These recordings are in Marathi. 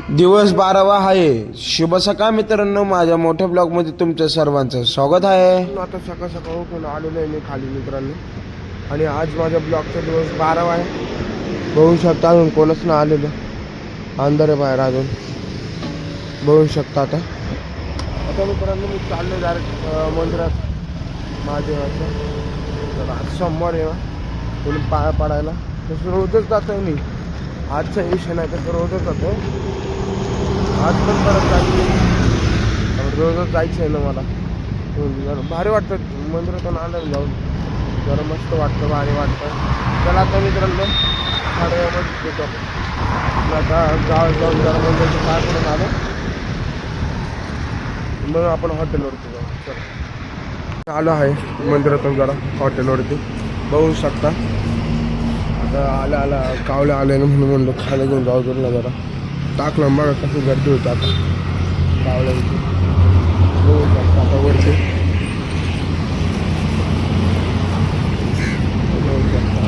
दिवस 12वा आहे. शुभ सकाळ मित्रांनो, माझ्या मोठ्या ब्लॉगमध्ये तुमचं सर्वांचं स्वागत आहे. आता सकाळ सकाळ उठून आलेलो आहे मी खाली मित्रांनो, आणि आज माझ्या ब्लॉगचा दिवस 12वा आहे. बघू शकता अजून कोणच नाही आलेलं, अंधार आहे बाहेर अजून, बघू शकता. आता मित्रांनो मी चाललो डायरेक्ट मंदिरात महादेवाचं. आज सोमवार आहे म्हणून पाया पडायला. तसं रोजच जातो आहे मी, आजचा विषय नाही तर रोजच जातो. आज पण परत जायचं, रोजच जायचं आहे ना मला. जरा भारी वाटतं मंदिरातून आलं जाऊन, जरा मस्त वाटतं, भारी वाटतं. चला आता मित्रांनो थोड्या वेळामध्ये येतो आपण. आता जाऊन जरा मंदिराच्या पाय पडून आलो, मग आपण हॉटेलवरती जाऊ. चला आलो आहे मंदिरातून जरा हॉटेलवरती, बघू शकता. आता आला कावले आले ना म्हणून म्हणलं खायला घेऊन जाऊ तुला. जरा टाकलं बघा कशी गर्दी होती आता कावळ्यांची, बघू शकता. आता वरती बघू शकता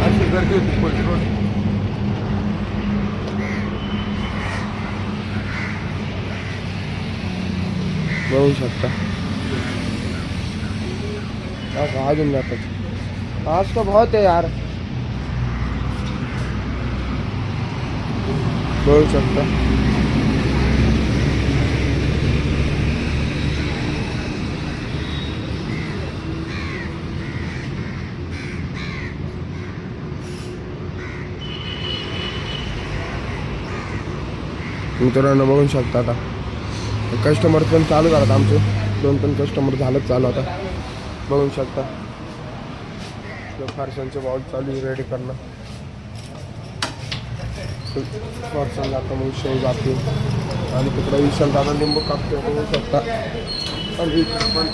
अशी गर्दी होती फुल रोड. बघू शकता अजून जातात. आज तो बहुत है यार, बघू शकता. मित्रांनो बघू शकता. आता कस्टमर पण चालू झालं आमचे, 2-3 कस्टमर झालं चालू. आता बघू शकता फारसांचे बाउल चालू रेडी करणं. फारसांना आता मग शेव जाते आणि तिकडे विशाल दादा लिंबू कापते, बघू शकता. आणि पण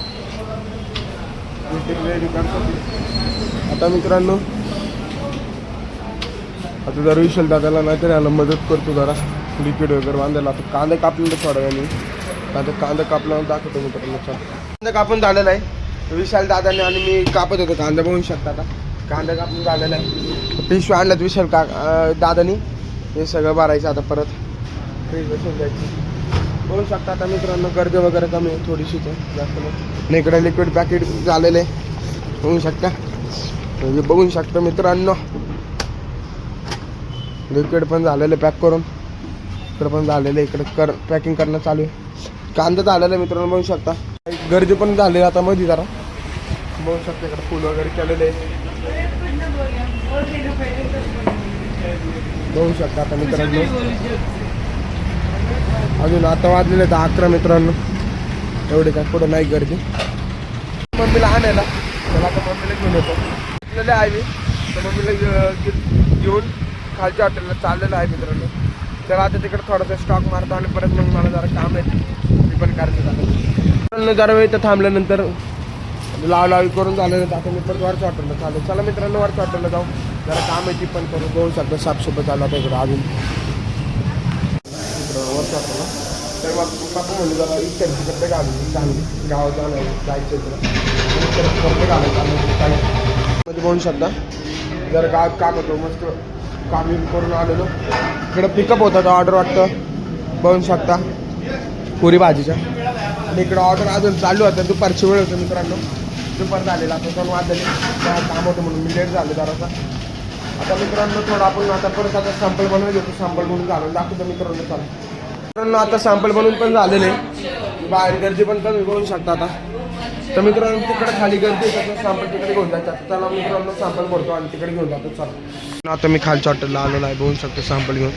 रेडी करतात. आता मित्रांनो आता जर विशाल दादाला नाहीतरी याला मदत करतो जरा लिक्विड वगैरे बांधायला. आता कांदा कापलेला थोड्या वेळाने, आता कांदा कापला दाखवतो मित्रांनो. कांदा कापून झालेला आहे विशाल दादाने आणि मी कापत होतो कांदा, बघू शकता. आता कांदा कापून झालेला आहे. पिशवी आणल्यात विशाल दादानी, हे सगळं भरायचं आता परत फ्रीज बसून जायचं. बघू शकता. आता मित्रांनो गर्दी वगैरे कमी आहे थोडीशीच आहे, जास्त नाही. इकडे लिक्विड पॅकेट झालेलं आहे, बघू शकता. म्हणजे बघू शकता मित्रांनो, लिक्विड पण झालेलं पॅक करून, इकडं पण झालेलं, इकडे पॅकिंग करणं चालू आहे. कांदा झालेला आहे मित्रांनो, बघू शकता. गर्दी पण झाली आता मध्ये जरा, बघू शकता. इकडे फुल वगैरे केलेले बघू शकता. आता मित्रांनो अजून आता वाजलेले 11 मित्रांनो, एवढे काय पुढं नाही गर्दी. मम्मीला आणायला त्याला आता मम्मीला घेऊन येतो. आपल्याला आहे मी तर मम्मीला घेऊन खालच्या हॉटेलला चाललेलं आहे मित्रांनो. त्याला आता तिकडे थोडासा स्टॉक मारतो आणि परत मग मला जरा काम आहे मी पण करायचं झालं. जरा वेळ इथं थांबल्यानंतर लावलावी करून झाल्यानंतर आता मी परत वरच्या हॉटेलला चालू. चला मित्रांनो वरच्या हॉटेलला जाऊ, जरा काम आहे ती पण करू. बघू शकता साफसफाई चालू आता इकडं अजून वरच्या हॉटेलला. तर मग काकू म्हणलं जरा इतर तिकडे घालून गावात जायचं इकडं करते घालायचं मध्ये. बघू शकता जरा गावात काम होतो, मस्त काम करून आलेलो. इकडं पिकअप होता तो ऑर्डर वाटतं, बघू शकता पुरी भाजीच्या. आणि इकडं ऑर्डर अजून चालू होतं, दुपारची वेळ होतं मित्रांनो, दुपार झालेला. आता 2 वाजले, काम होतं म्हणून मी लेट झालो जरासा. आता मित्रांनो थोडं आपण आता परत आता सॅम्पल बनवून घेतो, सॅम्पल बनवून घालून दाखवतो मित्रांनो. चला मित्रांनो आता सॅम्पल बनवून पण झालेले, बाहेर गर्दी पण कमी, बघू शकता. आता तर मित्रांनो तिकडे खाली गर्दी त्याचं सॅम्पल तिकडे घेऊन जायचं. चला मित्रांनो सॅम्पल भरतो आणि तिकडे घेऊन जातो. चला आता मी खालच्या हॉटेलला आलेलो आहे, बघू शकतो सॅम्पल घेऊन.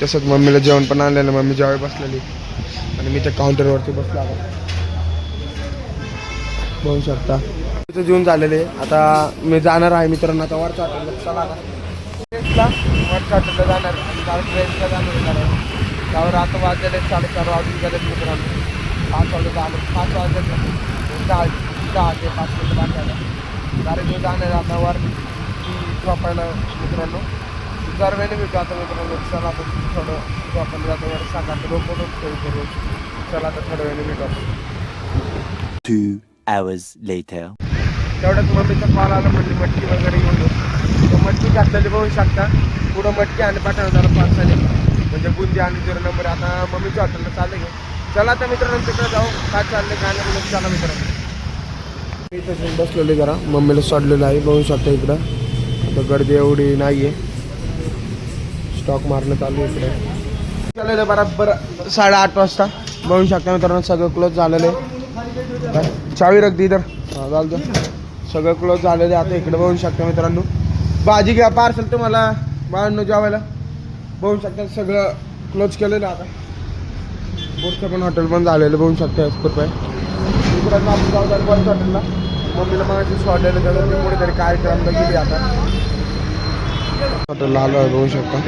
तसंच मम्मीला जेवण पण आणलेलं, मम्मी जेवायला बसलेली आणि मी त्या काउंटरवरती बसला आता, बघू शकता. तिथं जेवण झालेले. आता मी जाणार आहे मित्रांनो आता वरच्या हॉटेलला. चला आता वरच्या हॉटेलला जाणार आणि ट्रेनला जाणार. त्यावर आता वाजलेले 4:30 वाजून गेले मित्रांनो. 5 वाजता जाणार, 5 वाजले 10 ते 5 मिनिटं बाकी. डायरेक्ट जाणार आता वर झोपायला मित्रांनो. जर वेळेने भेटू आता मित्रांनो. चला आता थोडं झोपायला जातो वर, सकाळचं रोपच करू. चला आता थोड्या वेळेने भेटू आपण. 2 hours later. तेवढ्यात मम्मीचा कॉल आला, म्हणजे मटकी वगैरे घेऊन येऊ. मटकी घातलेली बघू शकता, पुढं मटकी आणि पाठवणार पार्सली. म्हणजे बुंदी आणि 0 नंबर. आता मम्मीच्या हॉटेलला चालले घेऊ. चला आता मित्रांनो तिकडे जाऊ. काय चाललंय काय नाही बोलत. चला मित्रांनो. मी इथं बसलेलो जरा मम्मीला सोडलेलं आहे. बघू शकता इकडं आता गर्दी एवढी नाही आहे. स्टॉक मारणं चालू आहे इकडे. चाललेलं बरोबर 8:30 वाजता. बघू शकता मित्रांनो सगळं क्लोज झालेलं आहे. चावी रख दी इधर. हां चालतं. सगळं क्लोज झालेलं आहे. आता इकडे बघू शकता मित्रांनो भाजी घ्या पार्सल तुम्हाला बाळांनो जेवायला. बघू शकता सगळं क्लोज केलेलं आहे आता. पुढचं पण हॉटेल पण झालेलं बघू शकता. एक्सपोर्ट आहे मित्रांनो. आपण जाऊ द्या बस हॉटेलला. मम्मीला मग सोडलेलं त्याचं ते कुठेतरी कार्यक्रमला गेली आता. हॉटेलला आलो आहे बघू शकता.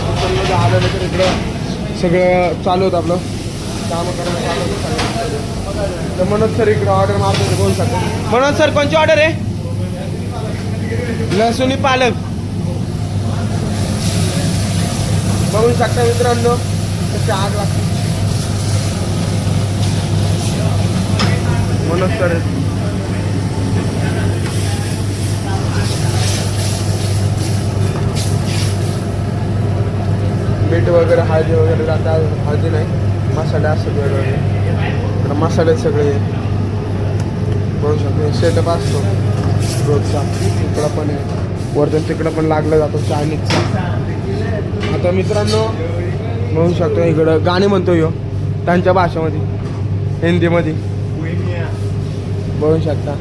हॉटेलमध्ये आलेलं तर इकडं सगळं चालू होतं आपलं कामं करायला चालू होतं. तर मनोज सर इकडं ऑर्डर मारतो बघू शकता. मनोज सर कोणची ऑर्डर आहे? लसूणी पालक. बघू शकता मित्रांनो कशी आग लागते. मनोज सर मीठ वगैरे हळदी वगैरे आता हळदी नाही मसाले असतात वेगवेगळे. मसाले सगळे बघू शकतो. सेटअप असतो रोजचा. तिकडं पण वरतून तिकडं पण लागलं जातं चायनीजचा. आता मित्रांनो बघू शकतो इकडं गाणी म्हणतो यो त्यांच्या भाषेमध्ये हिंदीमध्ये बघू शकता.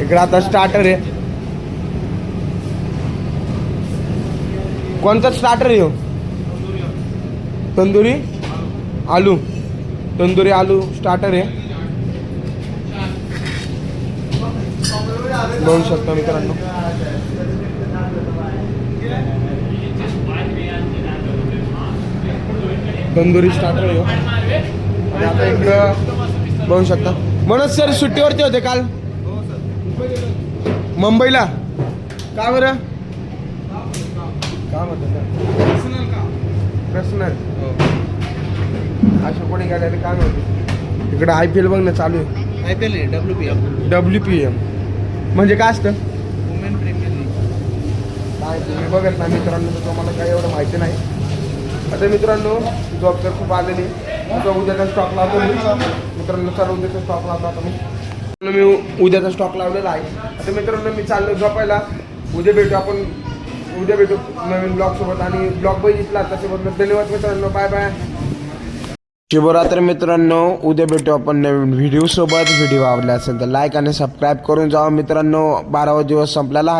इकडं आता स्टार्टर आहे. कोणता स्टार्टर आहे हो? तंदुरी आलू. तंदुरी आलू स्टार्टर आहे बघू शकता मित्रांनो. तंदुरी स्टार्टर आहे आणि आता इकडं बघू शकता. मनोज सर सुट्टीवरती होते काल मुंबईला. का बरं? काय म्हणतात पर्सनल अशा कोणी गेले काय नव्हते. इकडे IPL बघणं चालू आहे. IPL नाही WPM म्हणजे काय असतं? Women premier league. काय तुम्ही बघत नाही मित्रांनो तर तुम्हाला काही एवढं माहिती नाही. आता मित्रांनो जॉब तर खूप आलेली. आता उद्याचा स्टॉक लावतो मित्रांनो. चालू उद्याचा स्टॉक लावतो आता मी उद्याचा स्टॉक लावलेला आहे. आता मित्रांनो मी चाललो झोपायला. उद्या भेटू आपण. उद्या भेटू नवीन ब्लॉग सोबत. आणि ब्लॉग बघितला त्याच्याबद्दल धन्यवाद मित्रांनो. Bye bye. शिवरात्री मित्रांनो. उद्या भेटू आपण नवीन व्हिडिओ सोबत. व्हिडिओ आवडला असेल तर लाईक आणि सबस्क्राईब करून जावा मित्रांनो. 12वा दिवस संपलेला आहे.